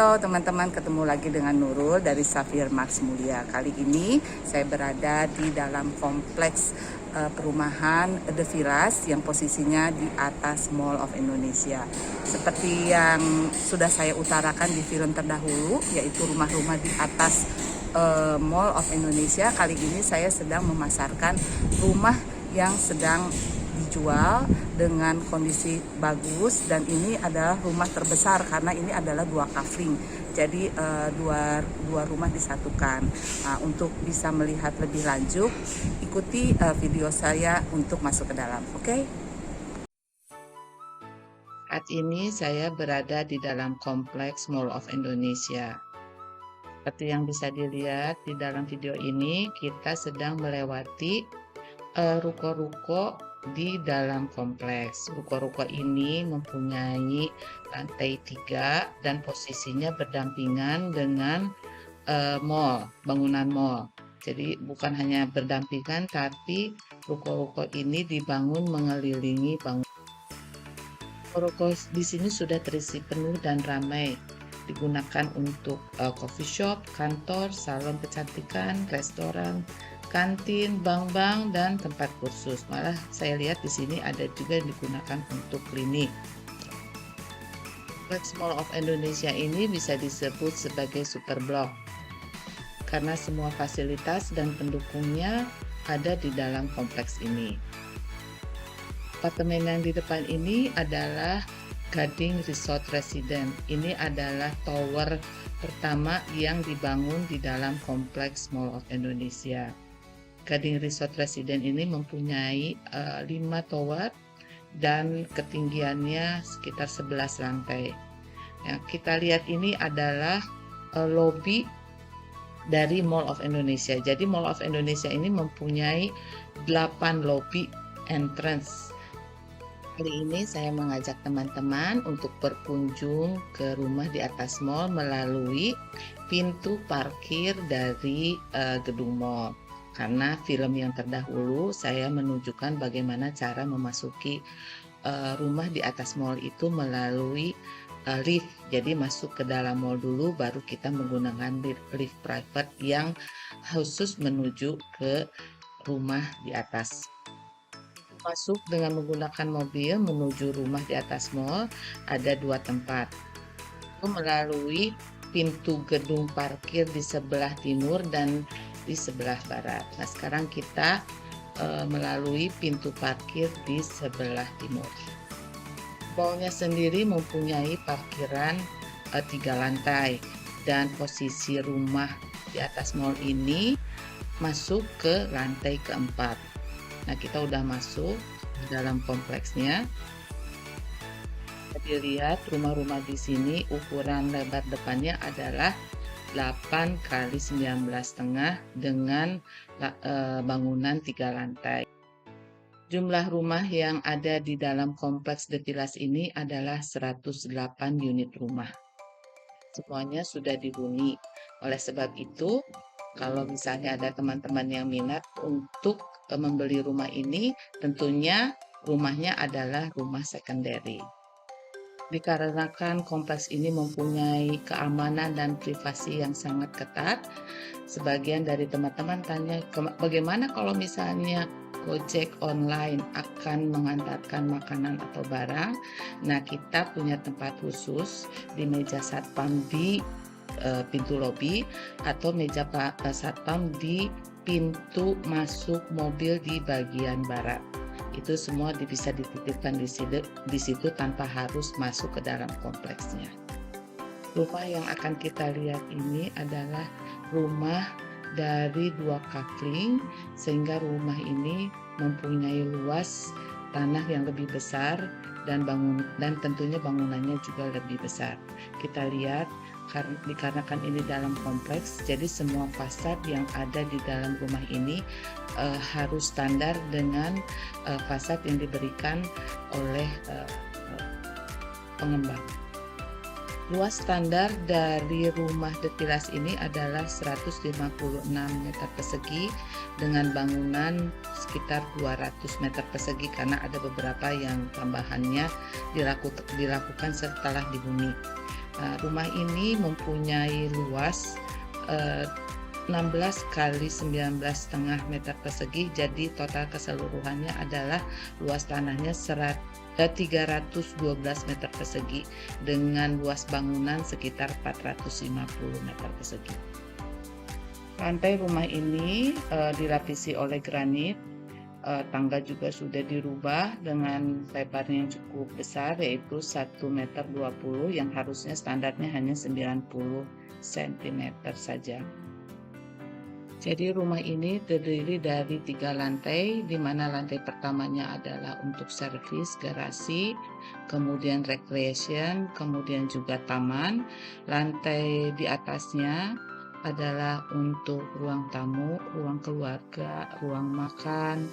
Halo teman-teman, ketemu lagi dengan Nurul dari Safir Max Mulia. Kali ini saya berada di dalam kompleks perumahan The Villas yang posisinya di atas Mall of Indonesia. Seperti yang sudah saya utarakan di film terdahulu, yaitu rumah-rumah di atas Mall of Indonesia. Kali ini saya sedang memasarkan rumah yang sedang dijual dengan kondisi bagus, dan ini adalah rumah terbesar karena ini adalah 2 kafling. Jadi dua rumah disatukan. Nah, untuk bisa melihat lebih lanjut, ikuti video saya untuk masuk ke dalam. Oke? Saat ini saya berada di dalam kompleks Mall of Indonesia. Seperti yang bisa dilihat di dalam video ini, kita sedang melewati ruko-ruko di dalam kompleks. Ruko-ruko ini mempunyai lantai 3 dan posisinya berdampingan dengan mall, bangunan mall. Jadi bukan hanya berdampingan, tapi ruko-ruko ini dibangun mengelilingi bangunan. Ruko di sini sudah terisi penuh dan ramai. Digunakan untuk coffee shop, kantor, salon kecantikan, restoran, kantin, bank-bank, dan tempat kursus. Malah saya lihat di sini ada juga yang digunakan untuk klinik. Kompleks Mall of Indonesia ini bisa disebut sebagai super blok karena semua fasilitas dan pendukungnya ada di dalam kompleks ini. Apartemen yang di depan ini adalah Gading Resort Residence. Ini adalah tower pertama yang dibangun di dalam kompleks Mall of Indonesia. Gading Resort Residence ini mempunyai 5 tower dan ketinggiannya sekitar 11 lantai. Yang kita lihat ini adalah lobi dari Mall of Indonesia. Jadi Mall of Indonesia ini mempunyai 8 lobi entrance. Kali ini saya mengajak teman-teman untuk berkunjung ke rumah di atas mall melalui pintu parkir dari gedung mall. Karena film yang terdahulu saya menunjukkan bagaimana cara memasuki rumah di atas mall itu melalui lift. Jadi masuk ke dalam mall dulu, baru kita menggunakan lift private yang khusus menuju ke rumah di atas. Masuk dengan menggunakan mobil menuju rumah di atas mall ada 2 tempat. Melalui pintu gedung parkir di sebelah timur dan di sebelah barat. Nah, sekarang kita melalui pintu parkir di sebelah timur. Mallnya sendiri mempunyai parkiran 3 lantai, dan posisi rumah di atas mall ini masuk ke lantai keempat. Nah, kita udah masuk di dalam kompleksnya. Jadi lihat rumah-rumah di sini ukuran lebar depannya adalah 8 kali 19,5 dengan bangunan 3 lantai. Jumlah rumah yang ada di dalam kompleks The Villas ini adalah 108 unit rumah. Semuanya sudah dihuni. Oleh sebab itu, kalau misalnya ada teman-teman yang minat untuk membeli rumah ini, tentunya rumahnya adalah rumah secondary. Dikarenakan kompleks ini mempunyai keamanan dan privasi yang sangat ketat, sebagian dari teman-teman tanya, bagaimana kalau misalnya Gojek online akan mengantarkan makanan atau barang? Nah, kita punya tempat khusus di meja satpam di pintu lobi atau meja satpam di pintu masuk mobil di bagian barat. Itu semua bisa dititipkan di situ tanpa harus masuk ke dalam kompleksnya. Rumah yang akan kita lihat ini adalah rumah dari 2 kafling, sehingga rumah ini mempunyai luas tanah yang lebih besar dan tentunya bangunannya juga lebih besar. Kita lihat dikarenakan ini dalam kompleks, jadi semua fasad yang ada di dalam rumah ini harus standar dengan fasad yang diberikan oleh pengembang. Luas standar dari rumah The Villas ini adalah 156 meter persegi dengan bangunan sekitar 200 meter persegi karena ada beberapa yang tambahannya dilakukan setelah dihuni. Nah, rumah ini mempunyai luas 16 kali 19,5 meter persegi, jadi total keseluruhannya adalah luas tanahnya 312 meter persegi dengan luas bangunan sekitar 450 meter persegi. Lantai rumah ini dilapisi oleh granit. Tangga juga sudah dirubah dengan lebarnya yang cukup besar, yaitu 1,20 meter yang harusnya standarnya hanya 90 cm saja. Jadi rumah ini terdiri dari 3 lantai, di mana lantai pertamanya adalah untuk servis, garasi, kemudian recreation, kemudian juga taman. Lantai di atasnya adalah untuk ruang tamu, ruang keluarga, ruang makan,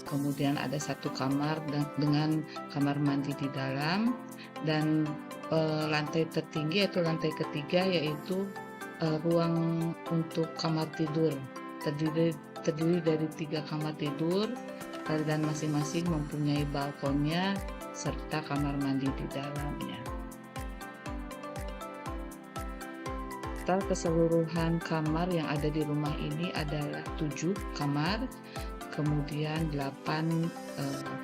kemudian ada 1 kamar dengan kamar mandi di dalam, dan lantai tertinggi yaitu lantai ketiga, yaitu ruang untuk kamar tidur. Terdiri dari 3 kamar tidur dan masing-masing mempunyai balkonnya serta kamar mandi di dalamnya. Total keseluruhan kamar yang ada di rumah ini adalah 7 kamar, kemudian 8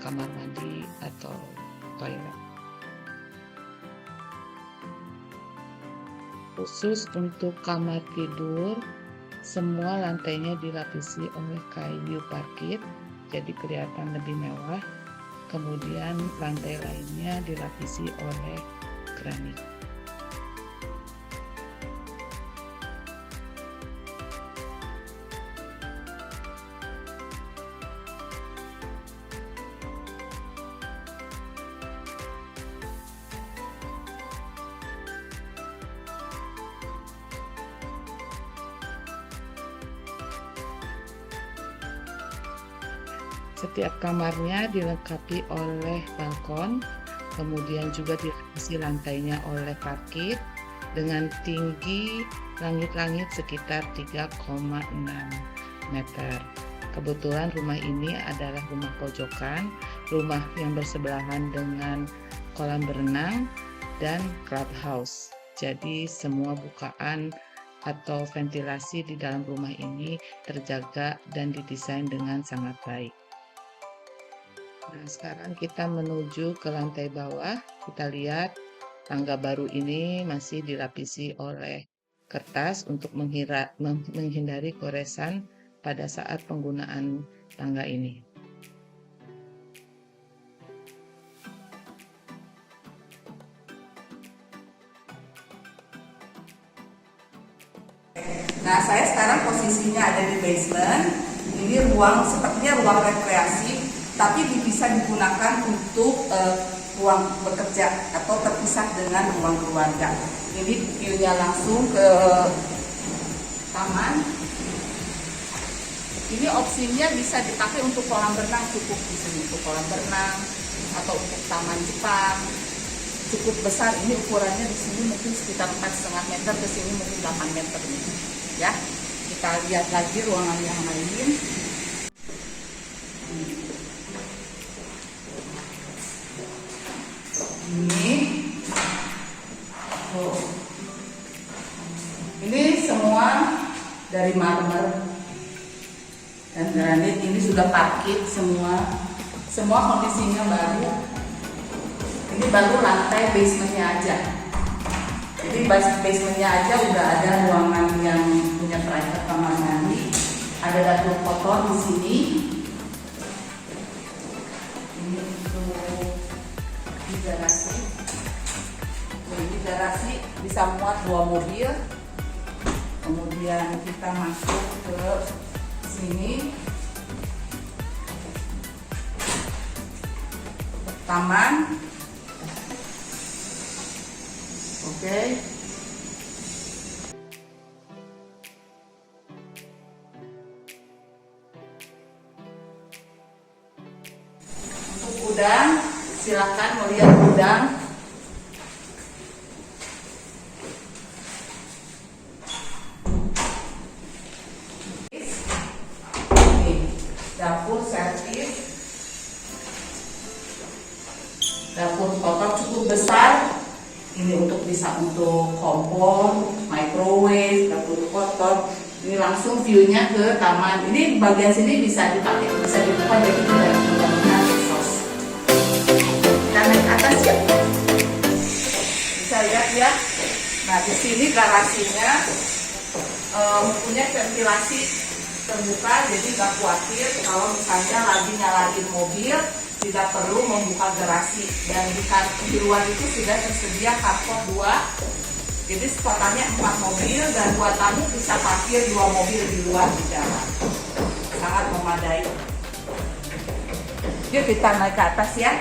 kamar mandi atau toilet. Khusus untuk kamar tidur, semua lantainya dilapisi oleh kayu parkit, jadi kelihatan lebih mewah. Kemudian lantai lainnya dilapisi oleh granit. Setiap kamarnya dilengkapi oleh balkon, kemudian juga dilapisi lantainya oleh parkit dengan tinggi langit-langit sekitar 3,6 meter. Kebetulan rumah ini adalah rumah pojokan, rumah yang bersebelahan dengan kolam berenang dan clubhouse. Jadi semua bukaan atau ventilasi di dalam rumah ini terjaga dan didesain dengan sangat baik. Nah, sekarang kita menuju ke lantai bawah. Kita lihat tangga baru ini masih dilapisi oleh kertas untuk menghindari goresan pada saat penggunaan tangga ini. Nah, saya sekarang posisinya ada di basement. Ini sepertinya ruang rekreasi, tapi bisa digunakan untuk ruang bekerja atau terpisah dengan ruang keluarga. Ini view-nya langsung ke taman. Ini opsinya bisa dipakai untuk kolam berenang, cukup di sini untuk kolam berenang atau untuk taman Jepang. Cukup besar, ini ukurannya di sini mungkin sekitar 4,5 meter, ke sini mungkin 8 meter nih. Ya, kita lihat lagi ruangan yang lain. Ini semua dari marmer dan granit. Ini sudah parkit semua kondisinya baru. Ini baru lantai basementnya aja. Jadi basementnya aja udah ada ruangan yang punya private kamar mandi, ada dapur kotor di sini. Ini untuk di garasi. Ini garasi bisa muat 2 mobil. Kemudian kita masuk ke sini. Taman. Oke. Untuk gudang, silakan melihat gudang. Dapur servis, dapur kotor cukup besar. Ini bisa untuk kompor, microwave, dapur kotor. Ini langsung view-nya ke taman. Ini bagian sini bisa dipakai, bisa dibuka jadi tidak menggunakan exhaust. Kita naik ke atas ya. Bisa lihat ya. Nah di sini garasinya punya ventilasi terbuka, jadi nggak khawatir kalau misalnya lagi nyalain mobil tidak perlu membuka garasi. Dan di luar itu sudah tersedia carport 2, jadi totalnya 4 mobil dan 2 tamu bisa parkir 2 mobil di luar di jalan, sangat memadai. Yuk kita naik ke atas ya.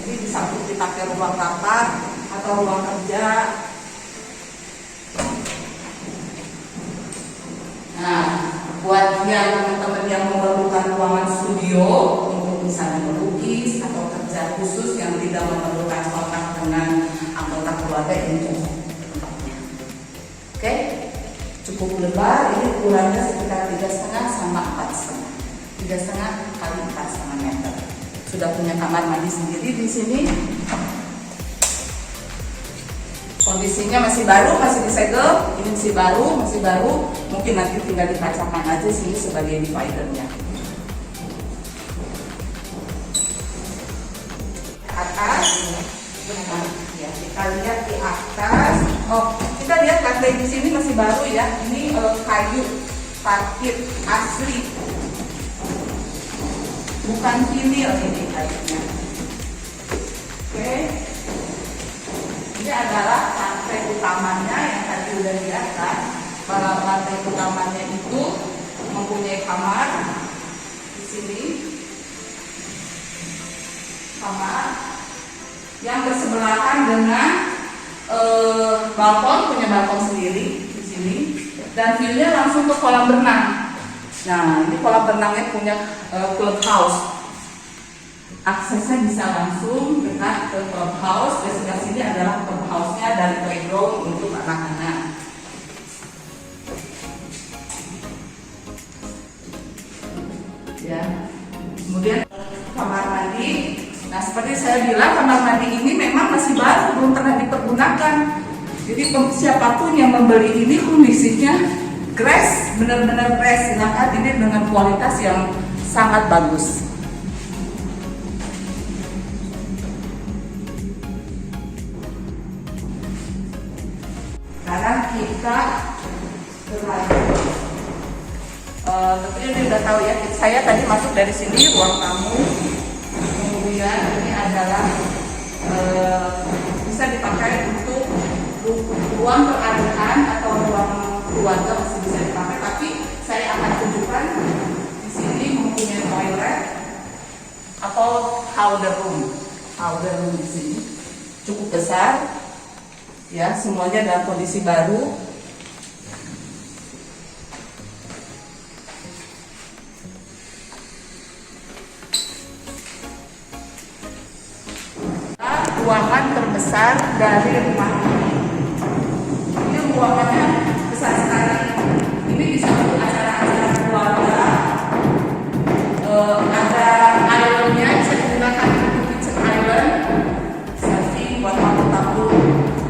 Ini bisa dipakai ruang rapat atau ruang kerja. Nah, buat yang teman-teman yang memerlukan ruangan studio untuk misalnya melukis atau kerja khusus yang tidak memerlukan kontak dengan anggota keluarga, ini cocok tempatnya. Oke, cukup lebar. Ini ukurannya sekitar 3,5 sama 4,5. 3,5 kali 4,5 meter. Sudah punya kamar mandi sendiri di sini. Kondisinya masih baru, masih disegel. Ini masih baru. Mungkin nanti tinggal dikacakan aja sini sebagai dividernya. Atas, benar ya. Kita lihat di atas. Oh, kita lihat lantai di sini masih baru ya. Ini kayu parkit asli, bukan vinil ini kayunya. Oke. Ini adalah lantai utamanya yang tadi udah dilihat. Pada lantai utamanya itu mempunyai kamar di sini, kamar yang bersebelahan dengan balkon, punya balkon sendiri di sini, dan view-nya langsung ke kolam renang. Nah, ini kolam renangnya punya clubhouse. Aksesnya bisa langsung dekat ke clubhouse. Dan sebelah sini adalah clubhouse-nya dan playground untuk anak-anak. Ya, kemudian kamar mandi. Nah, seperti saya bilang, kamar mandi ini memang masih baru, belum pernah dipergunakan. Jadi siapapun yang membeli ini kondisinya grass, benar-benar grass. Silakan, ini dengan kualitas yang sangat bagus. Sekarang kita berlanjut. Tentunya ini udah tahu ya. Saya tadi masuk dari sini ruang tamu. Kemudian ini adalah bisa dipakai untuk ruang pernikahan atau ruang keluarga, masih bisa dipakai. Tapi saya akan tunjukkan di sini mempunyai toilet atau powder room. Powder room di sini cukup besar. Ya, semuanya dalam kondisi baru. Ruangan terbesar dari rumah ini. Ini ruangannya besar sekali. Ini bisa untuk acara-acara keluarga. Ada islandnya, bisa digunakan untuk kitchen island, selfie buat tamu-tamu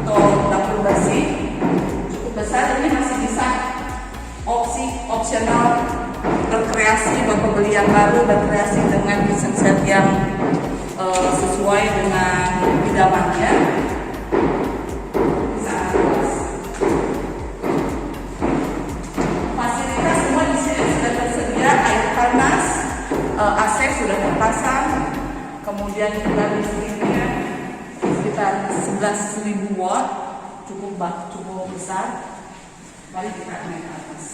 atau dapur bersih. Cukup besar. Ini masih bisa opsional berkreasi, buat pembelian baru, berkreasi dengan kitchen set yang sesuai dengan idamannya. Fasilitas semua di sini sudah tersedia, air panas, AC sudah terpasang, kemudian juga listriknya sekitar 11.000 watt, cukup besar. Mari kita naik ke atas.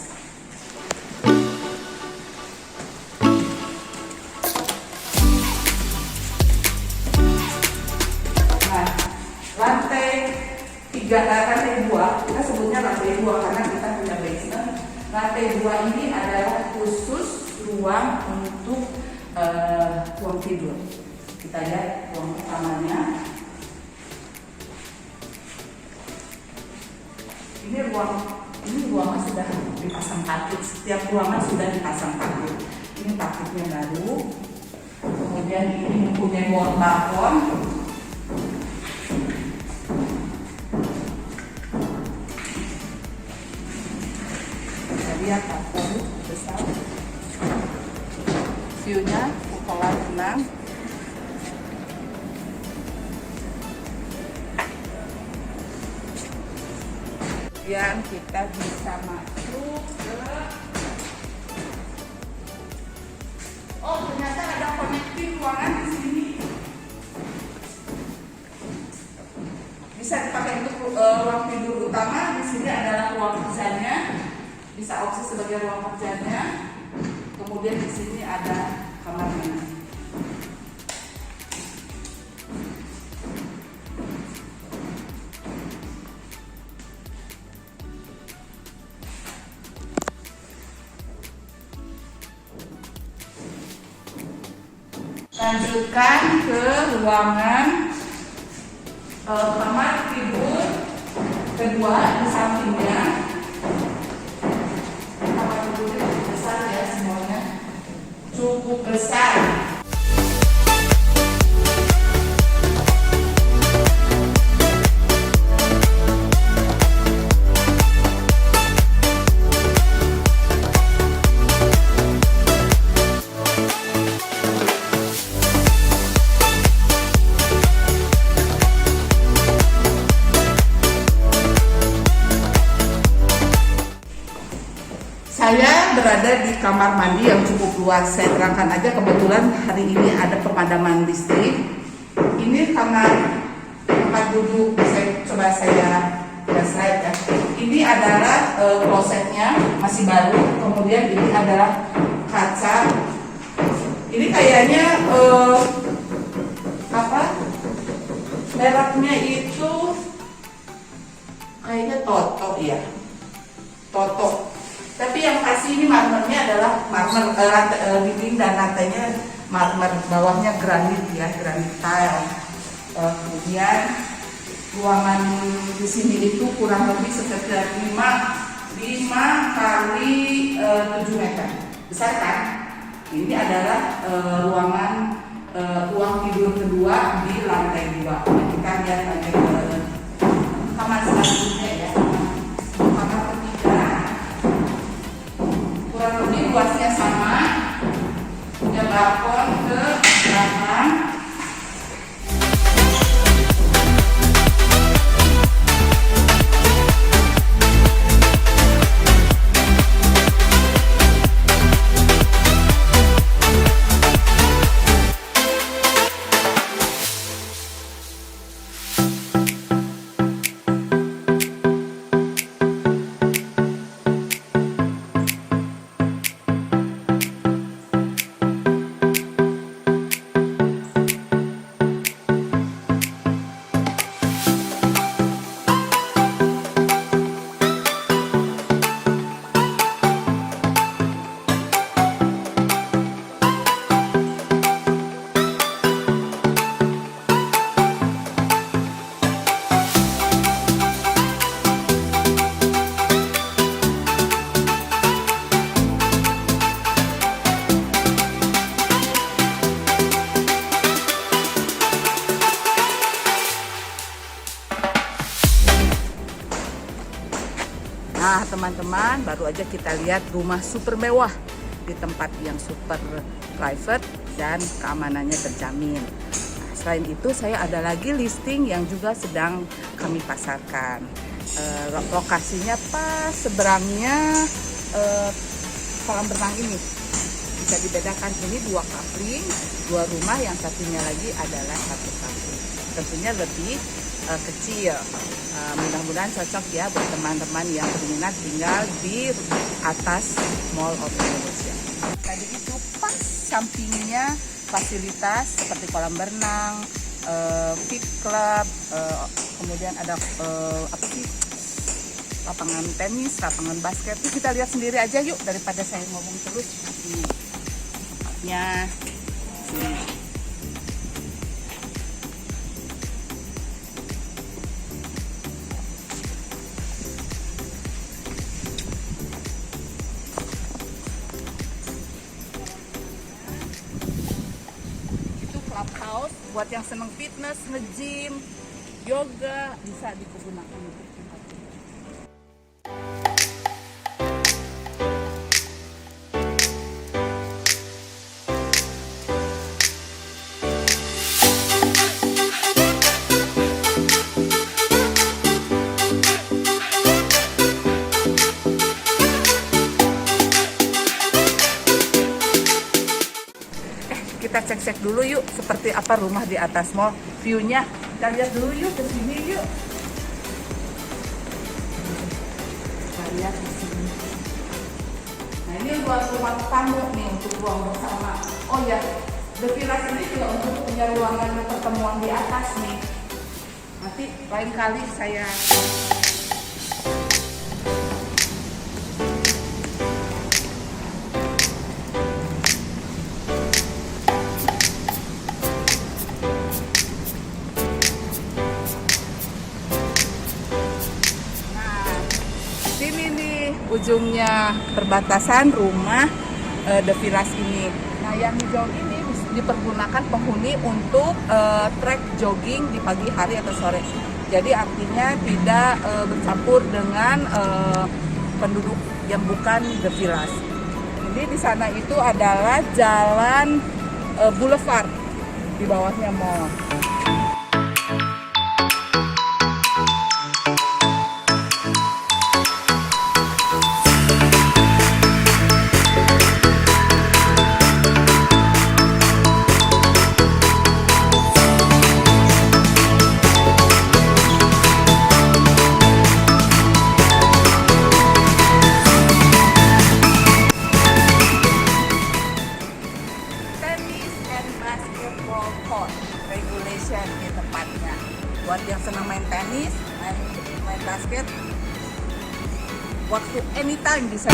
Lantai 2, kita sebutnya lantai 2 karena kita punya basement. Lantai 2 ini adalah khusus ruang untuk ruang tidur. Kita lihat ruang utamanya. Ini ruangan sudah dipasang parkit. Setiap ruangan sudah dipasang parkit. Ini parkitnya baru. Kemudian ini mempunyai balkon. lihat dapur besar. View-nya kolam renang. Kemudian kita bisa masuk ke ternyata ada connecting ruangan di sini. Bisa dipakai untuk ruang tidur utama. Di sini adalah ruang kerjanya. Bisa opsi sebagai ruang kerjanya. Kemudian di sini ada kamar mandi. Lanjutkan ke ruangan kamar tidur kedua di sampingnya. Kamar tidurnya cukup besar ya, semuanya cukup besar. Saya berada di kamar mandi yang cukup luas. Saya terangkan aja, kebetulan hari ini ada pemadaman listrik. Ini kamar tempat duduk. Saya slide ya. Ini adalah klosetnya, masih baru. Kemudian ini adalah kaca. Ini kayaknya mereknya itu kayaknya Toto ya, Toto. Tapi yang pasti ini marmernya adalah marmer dinding dan lantainya marmer, bawahnya granit ya, granit tile. Kemudian ruangan di sini itu kurang lebih sekitar 5 kali 7 meter. Besar kan? Ini adalah ruang tidur kedua di lantai 2. Kita lihat lantai ke kamar selanjutnya ya. Kamar ketiga kurang lebih luasnya sama, punya balkon ke belakang. Nah teman-teman, baru aja kita lihat rumah super mewah di tempat yang super private dan keamanannya terjamin. Nah, selain itu saya ada lagi listing yang juga sedang kami pasarkan. Lokasinya pas seberangnya kolam renang ini. Bisa dibedakan, ini 2 coupling, 2 rumah, yang satunya lagi adalah 1 coupling. Tentunya lebih kecil. Mudah-mudahan cocok ya buat teman-teman yang berminat tinggal di atas Mall of Indonesia. Tadi itu pas sampingnya fasilitas seperti kolam berenang, fit club, kemudian ada lapangan tenis, lapangan basket. Kita lihat sendiri aja yuk daripada saya ngomong terus. Ini tempatnya sini. Clubhouse buat yang seneng fitness, nge-gym, yoga, bisa digunakan untuk tempat ini. kita cek-cek dulu yuk seperti apa rumah di atas mall. View-nya kita lihat dulu yuk, ke sini yuk. Kita lihat di sini. Nah, ini ruang tamu nih untuk ruang bersama. Oh ya, The Villas ini juga untuk punya ruangan pertemuan di atas nih. Nanti lain kali saya sini nih ujungnya perbatasan rumah The Villas ini. Nah, yang hijau ini dipergunakan penghuni untuk trek jogging di pagi hari atau sore. Jadi artinya tidak bercampur dengan penduduk yang bukan The Villas. Ini di sana itu adalah jalan boulevard, di bawahnya mall. Basketball court regulation di tempatnya. Buat yang senang main tenis, main basket, waktu anytime bisa.